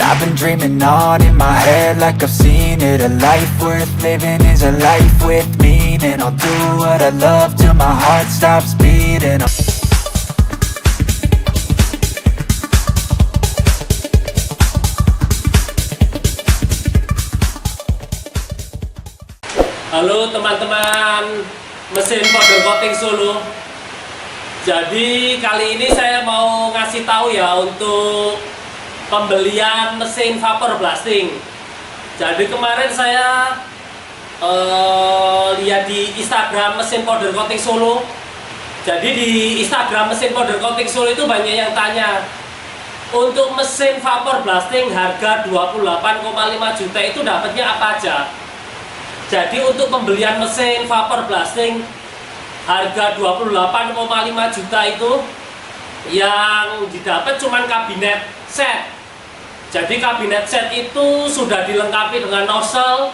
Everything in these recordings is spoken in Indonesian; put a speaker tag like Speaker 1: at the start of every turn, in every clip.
Speaker 1: I've been dreaming on in my head like I've seen it. A life worth living is a life with meaning. I'll do what I love till my heart stops beating.
Speaker 2: Halo teman-teman mesin powder coating Solo. Jadi kali ini saya mau ngasih tahu ya untuk pembelian mesin vapor blasting. Jadi kemarin saya lihat di Instagram mesin powder coating Solo. Jadi di Instagram mesin powder coating Solo itu banyak yang tanya, untuk mesin vapor blasting harga 28,5 juta itu dapatnya apa aja. Jadi untuk pembelian mesin vapor blasting harga 28,5 juta itu yang didapat cuman kabinet set. Jadi kabinet set itu sudah dilengkapi dengan nozzle,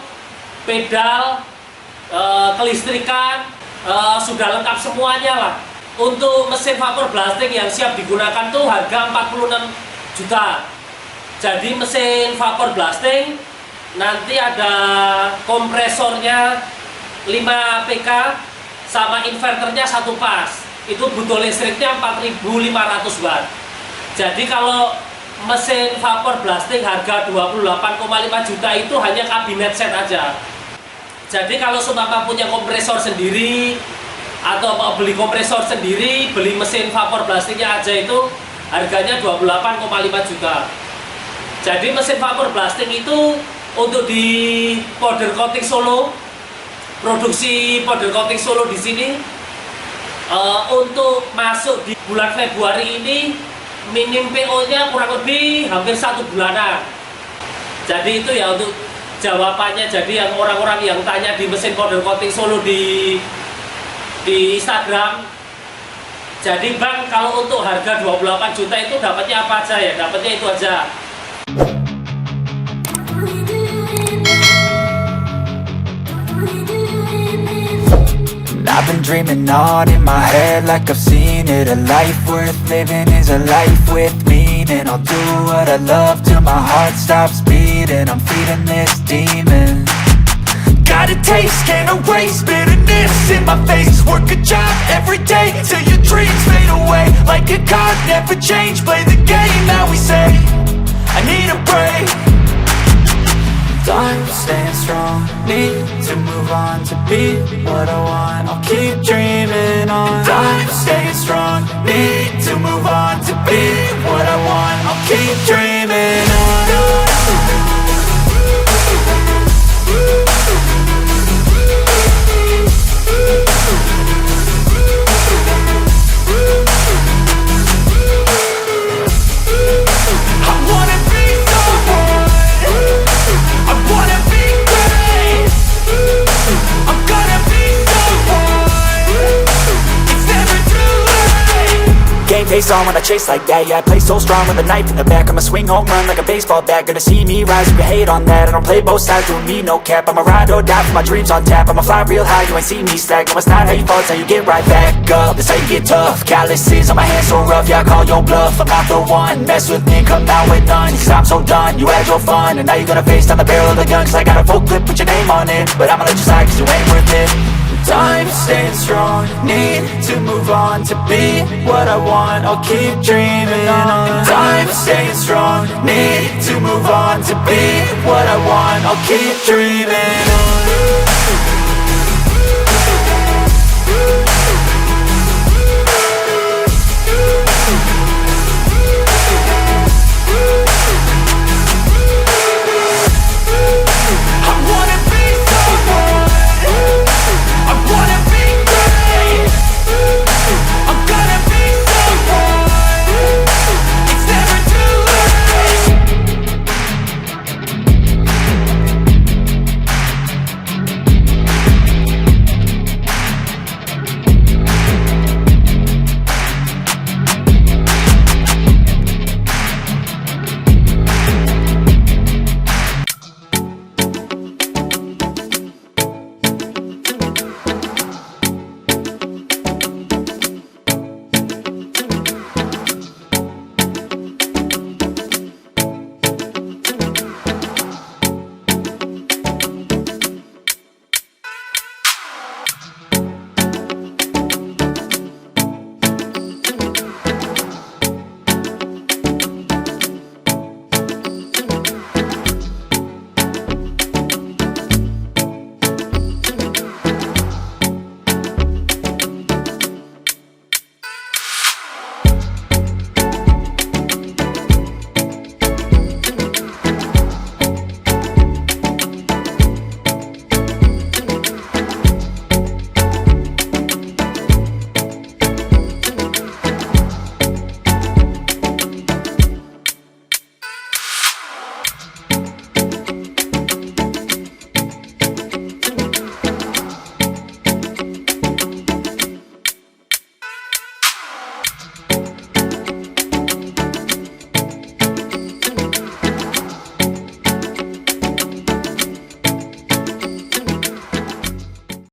Speaker 2: pedal, kelistrikan, sudah lengkap semuanya lah. Untuk mesin vapor blasting yang siap digunakan tuh harga 46 juta. Jadi mesin vapor blasting nanti ada kompresornya 5 PK sama inverternya 1 pas. Itu butuh listriknya 4.500 watt. Jadi kalau mesin vapor blasting harga 28,5 juta itu hanya kabinet set aja. Jadi kalau seumpama punya kompresor sendiri atau mau beli kompresor sendiri, beli mesin vapor blastingnya aja itu harganya 28,5 juta. Jadi mesin vapor blasting itu untuk di powder coating Solo, produksi powder coating Solo di sini untuk masuk di bulan Februari ini minim PO-nya kurang lebih hampir 1 bulanan. Jadi itu ya untuk jawabannya. Jadi yang orang-orang yang tanya di mesin powder coating Solo di Instagram. Jadi Bang, kalau untuk harga 28 juta itu dapatnya apa aja ya? Dapatnya itu aja.
Speaker 1: I've been dreaming on in my head like I've seen it. A life worth living is a life with meaning. I'll do what I love till my heart stops beating. I'm feeding this demon. Got a taste, can't erase bitterness in my face. Work a job every day till your dreams fade away. Like a card, never change, play the game that we say. I need a break. I'm staying strong, need to move on to be what I want. I'll keep dreaming on. I'm staying strong, need to move on to be what I want. I'll keep dreaming on. Face on when I chase like that, yeah, I play so strong with a knife in the back. I'ma swing home run like a baseball bat. Gonna see me rise if you hate on that. I don't play both sides, doing me no cap. I'ma ride or die for my dreams on tap. I'ma fly real high, you ain't see me slack. No, it's not how you fall, it's how you get right back up. That's how you get tough. Calluses on my hands so rough, yeah, I call your bluff. I'm not the one, mess with me, come out with none. Cause I'm so done, you had your fun. And now you're gonna face down the barrel of the gun. Cause I got a full clip, put your name on it. But I'ma let you slide cause you ain't worth it. I'm staying strong, need to move on to be what I want. I'll keep dreaming on. I'm staying strong, need to move on to be what I want. I'll keep dreaming on.